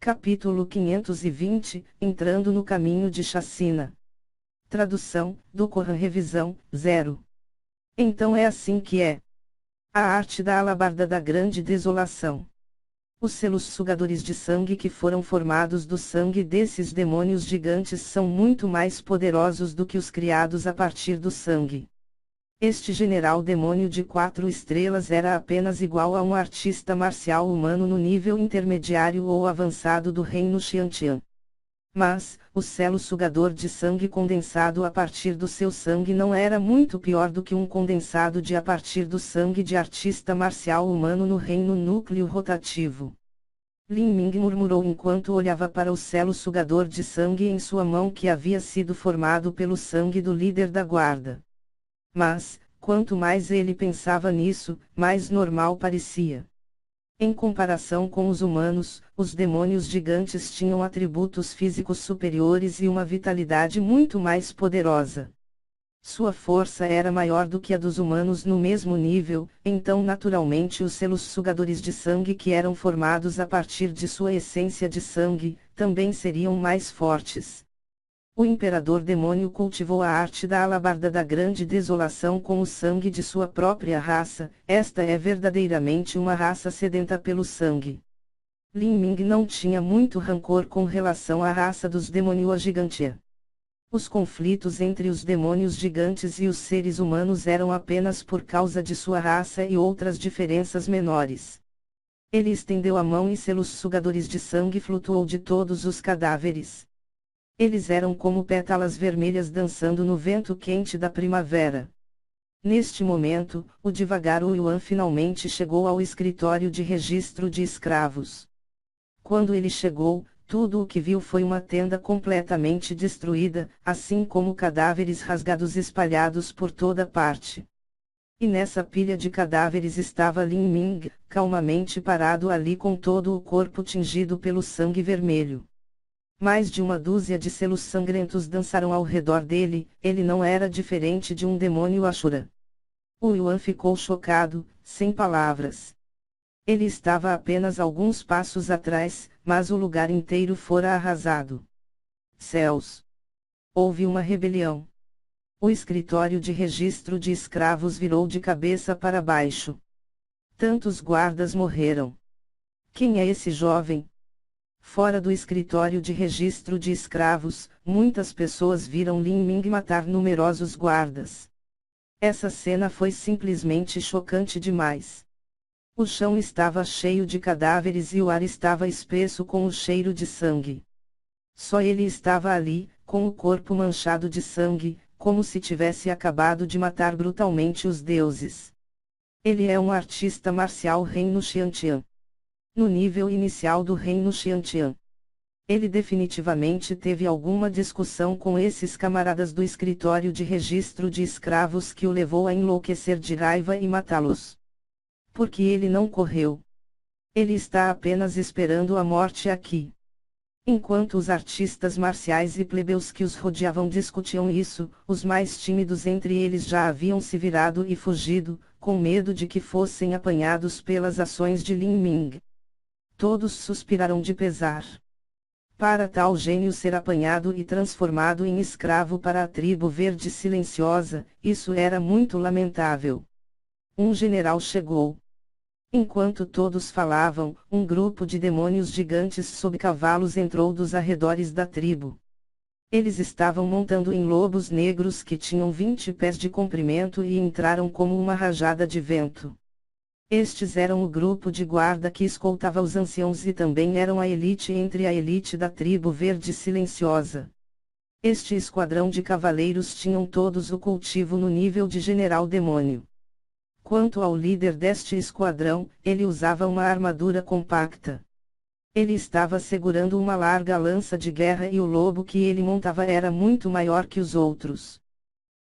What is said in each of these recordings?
Capítulo 520, Entrando no caminho de chacina. Tradução, do Corã Revisão, 0. Então é assim que é. A arte da alabarda da grande desolação. Os selos sugadores de sangue que foram formados do sangue desses demônios gigantes são muito mais poderosos do que os criados a partir do sangue. Este general demônio de 4 estrelas era apenas igual a um artista marcial humano no nível intermediário ou avançado do reino Xiantian. Mas, o selo sugador de sangue condensado a partir do seu sangue não era muito pior do que um condensado a partir do sangue de artista marcial humano no reino núcleo rotativo. Lin Ming murmurou enquanto olhava para o selo sugador de sangue em sua mão que havia sido formado pelo sangue do líder da guarda. Mas, quanto mais ele pensava nisso, mais normal parecia. Em comparação com os humanos, os demônios gigantes tinham atributos físicos superiores e uma vitalidade muito mais poderosa. Sua força era maior do que a dos humanos no mesmo nível, então naturalmente os selos sugadores de sangue que eram formados a partir de sua essência de sangue, também seriam mais fortes. O imperador demônio cultivou a arte da alabarda da grande desolação com o sangue de sua própria raça, esta é verdadeiramente uma raça sedenta pelo sangue. Lin Ming não tinha muito rancor com relação à raça dos demônios gigantes. Os conflitos entre os demônios gigantes e os seres humanos eram apenas por causa de sua raça e outras diferenças menores. Ele estendeu a mão e selos sugadores de sangue flutuou de todos os cadáveres. Eles eram como pétalas vermelhas dançando no vento quente da primavera. Neste momento, o devagar Yuan finalmente chegou ao escritório de registro de escravos. Quando ele chegou, tudo o que viu foi uma tenda completamente destruída, assim como cadáveres rasgados espalhados por toda parte. E nessa pilha de cadáveres estava Lin Ming, calmamente parado ali com todo o corpo tingido pelo sangue vermelho. Mais de uma dúzia de selos sangrentos dançaram ao redor dele, ele não era diferente de um demônio Ashura. O Yuan ficou chocado, sem palavras. Ele estava apenas alguns passos atrás, mas o lugar inteiro fora arrasado. Céus! Houve uma rebelião. O escritório de registro de escravos virou de cabeça para baixo. Tantos guardas morreram. Quem é esse jovem? Fora do escritório de registro de escravos, muitas pessoas viram Lin Ming matar numerosos guardas. Essa cena foi simplesmente chocante demais. O chão estava cheio de cadáveres e o ar estava espesso com o cheiro de sangue. Só ele estava ali, com o corpo manchado de sangue, como se tivesse acabado de matar brutalmente os deuses. Ele é um artista marcial reino Xiantian. No nível inicial do reino Xiantian. Ele definitivamente teve alguma discussão com esses camaradas do escritório de registro de escravos que o levou a enlouquecer de raiva e matá-los. Porque ele não correu. Ele está apenas esperando a morte aqui. Enquanto os artistas marciais e plebeus que os rodeavam discutiam isso, os mais tímidos entre eles já haviam se virado e fugido, com medo de que fossem apanhados pelas ações de Lin Ming. Todos suspiraram de pesar. Para tal gênio ser apanhado e transformado em escravo para a tribo verde silenciosa, isso era muito lamentável. Um general chegou. Enquanto todos falavam, um grupo de demônios gigantes sob cavalos entrou dos arredores da tribo. Eles estavam montando em lobos negros que tinham 20 pés de comprimento e entraram como uma rajada de vento. Estes eram o grupo de guarda que escoltava os anciãos e também eram a elite entre a elite da tribo verde silenciosa. Este esquadrão de cavaleiros tinham todos o cultivo no nível de general demônio. Quanto ao líder deste esquadrão, ele usava uma armadura compacta. Ele estava segurando uma larga lança de guerra e o lobo que ele montava era muito maior que os outros.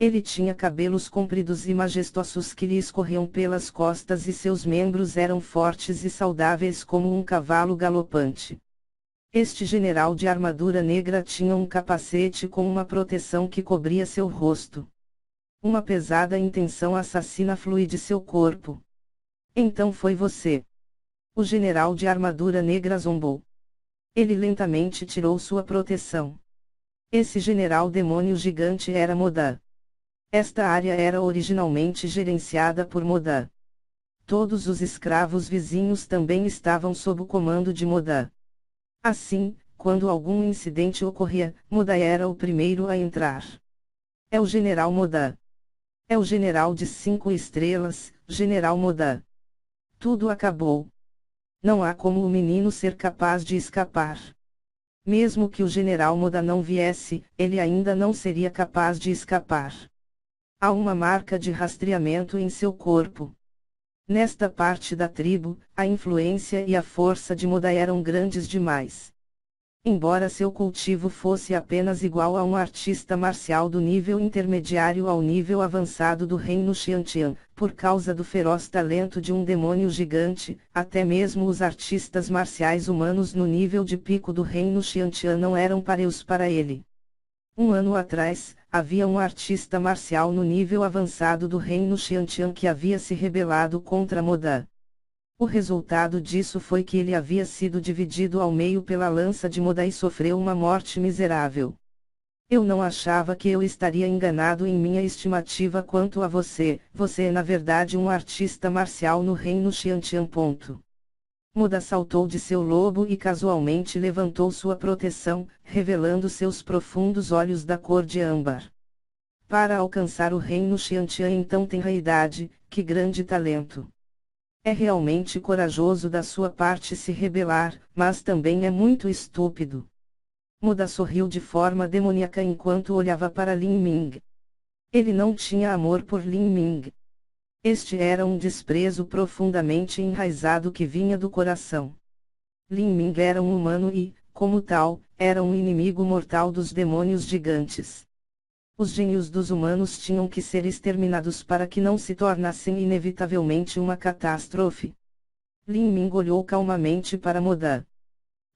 Ele tinha cabelos compridos e majestosos que lhe escorriam pelas costas e seus membros eram fortes e saudáveis como um cavalo galopante. Este general de armadura negra tinha um capacete com uma proteção que cobria seu rosto. Uma pesada intenção assassina flui de seu corpo. Então foi você. O general de armadura negra zombou. Ele lentamente tirou sua proteção. Esse general demônio gigante era Modá. Esta área era originalmente gerenciada por Modá. Todos os escravos vizinhos também estavam sob o comando de Modá. Assim, quando algum incidente ocorria, Modá era o primeiro a entrar. É o general Modá. É o general de 5 estrelas, General Modá. Tudo acabou. Não há como o menino ser capaz de escapar. Mesmo que o general Modá não viesse, ele ainda não seria capaz de escapar. Há uma marca de rastreamento em seu corpo. Nesta parte da tribo, a influência e a força de Modá eram grandes demais. Embora seu cultivo fosse apenas igual a um artista marcial do nível intermediário ao nível avançado do reino Xiantian, por causa do feroz talento de um demônio gigante, até mesmo os artistas marciais humanos no nível de pico do reino Xiantian não eram pareus para ele. Um ano atrás, havia um artista marcial no nível avançado do reino Xiantian que havia se rebelado contra Modá. O resultado disso foi que ele havia sido dividido ao meio pela lança de Modá e sofreu uma morte miserável. Eu não achava que eu estaria enganado em minha estimativa quanto a você. Você é na verdade um artista marcial no reino Xiantian. Modá saltou de seu lobo e casualmente levantou sua proteção, revelando seus profundos olhos da cor de âmbar. Para alcançar o reino Xiantian em tão tenra idade, que grande talento! É realmente corajoso da sua parte se rebelar, mas também é muito estúpido. Modá sorriu de forma demoníaca enquanto olhava para Lin Ming. Ele não tinha amor por Lin Ming. Este era um desprezo profundamente enraizado que vinha do coração. Lin Ming era um humano e, como tal, era um inimigo mortal dos demônios gigantes. Os gênios dos humanos tinham que ser exterminados para que não se tornassem inevitavelmente uma catástrofe. Lin Ming olhou calmamente para Modá.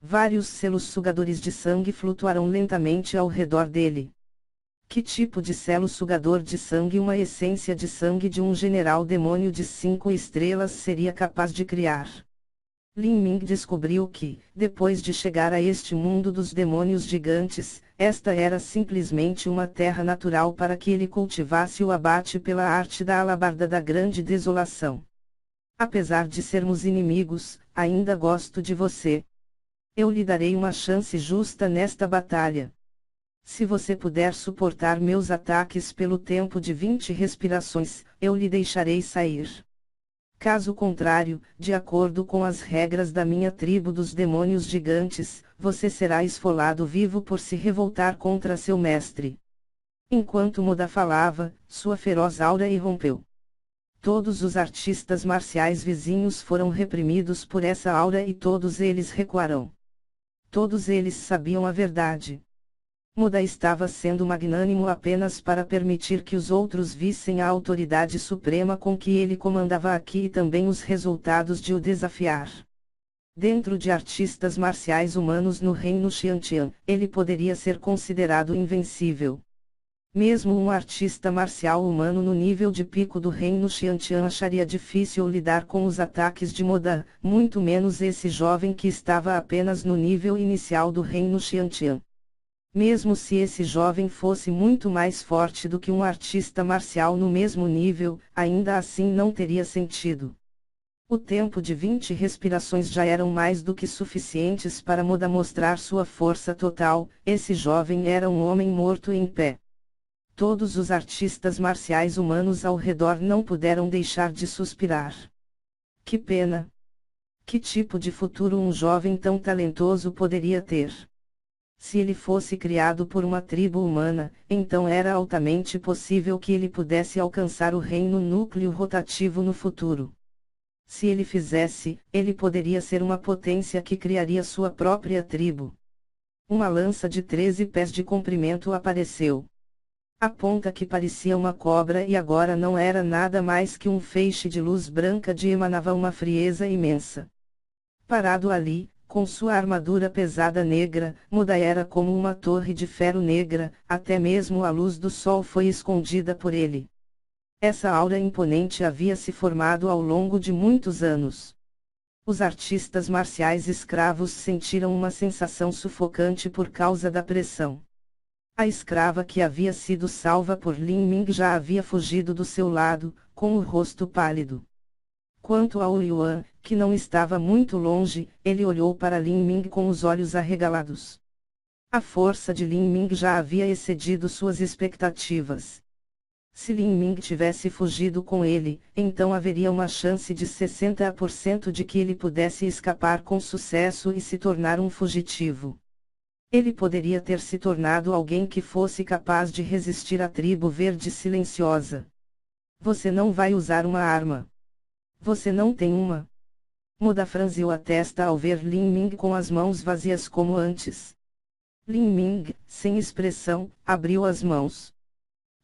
Vários selos sugadores de sangue flutuaram lentamente ao redor dele. Que tipo de selo sugador de sangue uma essência de sangue de um general demônio de 5 estrelas seria capaz de criar? Lin Ming descobriu que, depois de chegar a este mundo dos demônios gigantes, esta era simplesmente uma terra natural para que ele cultivasse o abate pela arte da alabarda da grande desolação. Apesar de sermos inimigos, ainda gosto de você. Eu lhe darei uma chance justa nesta batalha. Se você puder suportar meus ataques pelo tempo de 20 respirações, eu lhe deixarei sair. Caso contrário, de acordo com as regras da minha tribo dos demônios gigantes, você será esfolado vivo por se revoltar contra seu mestre. Enquanto Modá falava, sua feroz aura irrompeu. Todos os artistas marciais vizinhos foram reprimidos por essa aura e todos eles recuaram. Todos eles sabiam a verdade. Modá estava sendo magnânimo apenas para permitir que os outros vissem a autoridade suprema com que ele comandava aqui e também os resultados de o desafiar. Dentro de artistas marciais humanos no reino Xiantian, ele poderia ser considerado invencível. Mesmo um artista marcial humano no nível de pico do reino Xiantian acharia difícil lidar com os ataques de Modá, muito menos esse jovem que estava apenas no nível inicial do reino Xiantian. Mesmo se esse jovem fosse muito mais forte do que um artista marcial no mesmo nível, ainda assim não teria sentido. O tempo de 20 respirações já eram mais do que suficientes para Modá mostrar sua força total. Esse jovem era um homem morto em pé. Todos os artistas marciais humanos ao redor não puderam deixar de suspirar. Que pena! Que tipo de futuro um jovem tão talentoso poderia ter? Se ele fosse criado por uma tribo humana, então era altamente possível que ele pudesse alcançar o reino núcleo rotativo no futuro. Se ele fizesse, ele poderia ser uma potência que criaria sua própria tribo. Uma lança de 13 pés de comprimento apareceu. A ponta que parecia uma cobra e agora não era nada mais que um feixe de luz branca de emanava uma frieza imensa. Parado ali, com sua armadura pesada negra, Modá era como uma torre de ferro negra, até mesmo a luz do sol foi escondida por ele. Essa aura imponente havia se formado ao longo de muitos anos. Os artistas marciais escravos sentiram uma sensação sufocante por causa da pressão. A escrava que havia sido salva por Lin Ming já havia fugido do seu lado, com o rosto pálido. Quanto ao Yuan, que não estava muito longe, ele olhou para Lin Ming com os olhos arregalados. A força de Lin Ming já havia excedido suas expectativas. Se Lin Ming tivesse fugido com ele, então haveria uma chance de 60% de que ele pudesse escapar com sucesso e se tornar um fugitivo. Ele poderia ter se tornado alguém que fosse capaz de resistir à tribo verde silenciosa. Você não vai usar uma arma. Você não tem uma. Muda franziu a testa ao ver Lin Ming com as mãos vazias como antes. Lin Ming, sem expressão, abriu as mãos.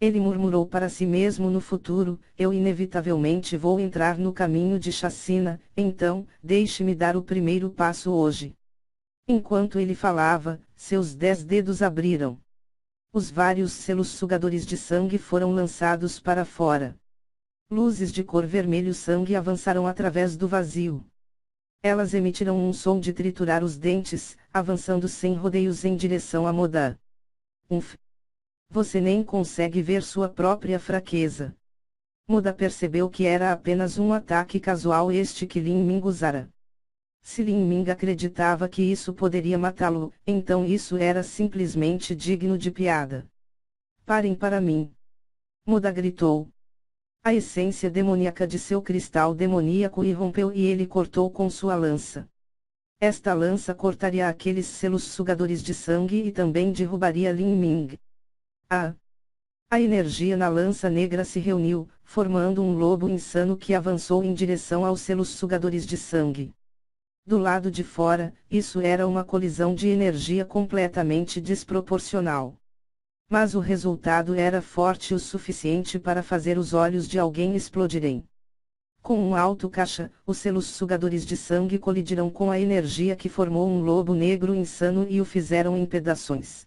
Ele murmurou para si mesmo no futuro: eu inevitavelmente vou entrar no caminho de chacina, então, deixe-me dar o primeiro passo hoje. Enquanto ele falava, seus 10 dedos abriram. Os vários selos sugadores de sangue foram lançados para fora. Luzes de cor vermelho sangue avançaram através do vazio. Elas emitiram um som de triturar os dentes, avançando sem rodeios em direção a Modá. Você nem consegue ver sua própria fraqueza. Modá percebeu que era apenas um ataque casual este que Lin Ming usara. Se Lin Ming acreditava que isso poderia matá-lo, então isso era simplesmente digno de piada. Parem para mim! Modá gritou. A essência demoníaca de seu cristal demoníaco irrompeu e ele cortou com sua lança. Esta lança cortaria aqueles selos sugadores de sangue e também derrubaria Lin Ming. A energia na lança negra se reuniu, formando um lobo insano que avançou em direção aos selos sugadores de sangue. Do lado de fora, isso era uma colisão de energia completamente desproporcional. Mas o resultado era forte o suficiente para fazer os olhos de alguém explodirem. Com um alto caixa, os selos sugadores de sangue colidiram com a energia que formou um lobo negro insano e o fizeram em pedaços.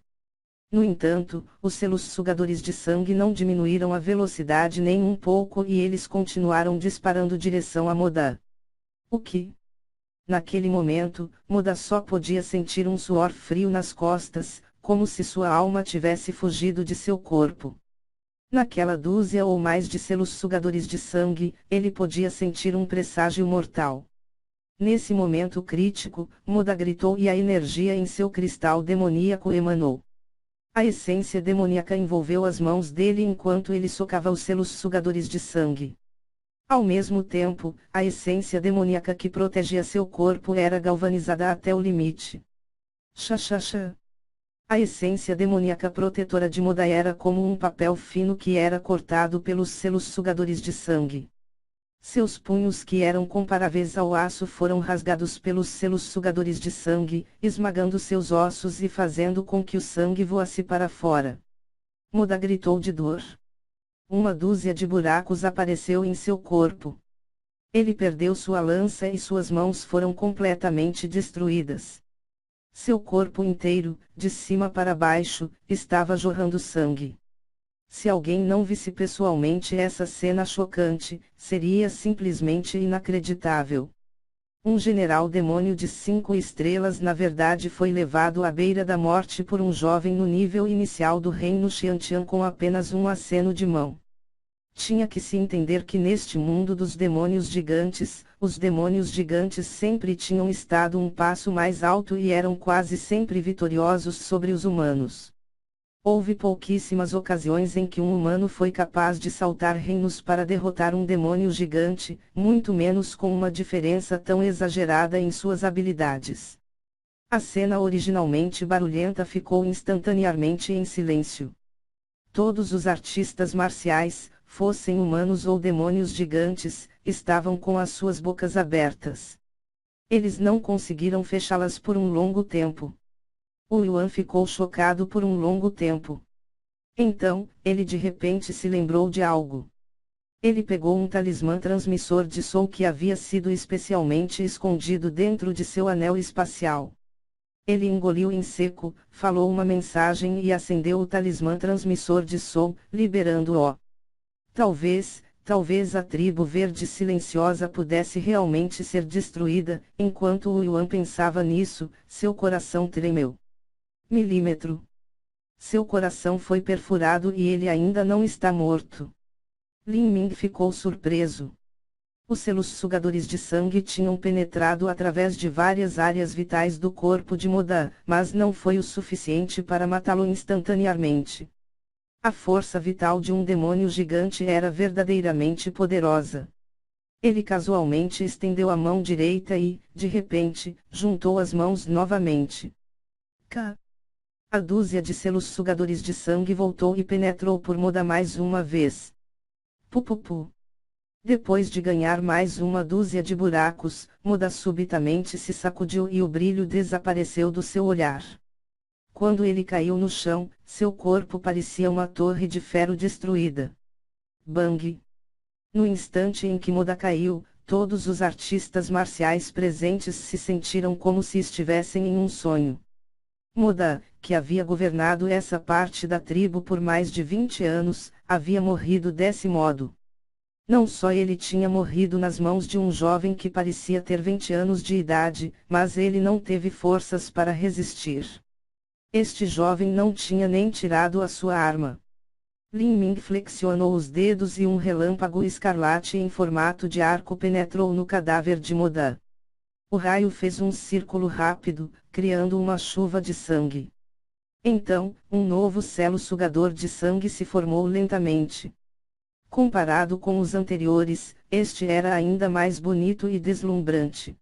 No entanto, os selos sugadores de sangue não diminuíram a velocidade nem um pouco e eles continuaram disparando direção a Modá. O que? Naquele momento, Modá só podia sentir um suor frio nas costas, como se sua alma tivesse fugido de seu corpo. Naquela dúzia ou mais de selos sugadores de sangue, ele podia sentir um presságio mortal. Nesse momento crítico, Modá gritou e a energia em seu cristal demoníaco emanou. A essência demoníaca envolveu as mãos dele enquanto ele socava os selos sugadores de sangue. Ao mesmo tempo, a essência demoníaca que protegia seu corpo era galvanizada até o limite. Xa. A essência demoníaca protetora de Modá era como um papel fino que era cortado pelos selos sugadores de sangue. Seus punhos que eram comparáveis ao aço foram rasgados pelos selos sugadores de sangue, esmagando seus ossos e fazendo com que o sangue voasse para fora. Modá gritou de dor. Uma dúzia de buracos apareceu em seu corpo. Ele perdeu sua lança e suas mãos foram completamente destruídas. Seu corpo inteiro, de cima para baixo, estava jorrando sangue. Se alguém não visse pessoalmente essa cena chocante, seria simplesmente inacreditável. Um general demônio de 5 estrelas na verdade foi levado à beira da morte por um jovem no nível inicial do reino Xiantian com apenas um aceno de mão. Tinha que se entender que neste mundo dos demônios gigantes, os demônios gigantes sempre tinham estado um passo mais alto e eram quase sempre vitoriosos sobre os humanos. Houve pouquíssimas ocasiões em que um humano foi capaz de saltar reinos para derrotar um demônio gigante, muito menos com uma diferença tão exagerada em suas habilidades. A cena originalmente barulhenta ficou instantaneamente em silêncio. Todos os artistas marciais, fossem humanos ou demônios gigantes, estavam com as suas bocas abertas. Eles não conseguiram fechá-las por um longo tempo. O Yuan ficou chocado por um longo tempo. Então, ele de repente se lembrou de algo. Ele pegou um talismã transmissor de som que havia sido especialmente escondido dentro de seu anel espacial. Ele engoliu em seco, falou uma mensagem e acendeu o talismã transmissor de som, liberando-o. Talvez, talvez a tribo verde silenciosa pudesse realmente ser destruída. Enquanto o Yuan pensava nisso, seu coração tremeu. Milímetro. Seu coração foi perfurado e ele ainda não está morto. Lin Ming ficou surpreso. Os selos sugadores de sangue tinham penetrado através de várias áreas vitais do corpo de Moda, mas não foi o suficiente para matá-lo instantaneamente. A força vital de um demônio gigante era verdadeiramente poderosa. Ele casualmente estendeu a mão direita e, de repente, juntou as mãos novamente. A dúzia de selos sugadores de sangue voltou e penetrou por Moda mais uma vez. Pupupu. Depois de ganhar mais uma dúzia de buracos, Moda subitamente se sacudiu e o brilho desapareceu do seu olhar. Quando ele caiu no chão, seu corpo parecia uma torre de ferro destruída. Bang! No instante em que Moda caiu, todos os artistas marciais presentes se sentiram como se estivessem em um sonho. Moda, que havia governado essa parte da tribo por mais de 20 anos, havia morrido desse modo. Não só ele tinha morrido nas mãos de um jovem que parecia ter 20 anos de idade, mas ele não teve forças para resistir. Este jovem não tinha nem tirado a sua arma. Lin Ming flexionou os dedos e um relâmpago escarlate em formato de arco penetrou no cadáver de Moda. O raio fez um círculo rápido, criando uma chuva de sangue. Então, um novo selo sugador de sangue se formou lentamente. Comparado com os anteriores, este era ainda mais bonito e deslumbrante.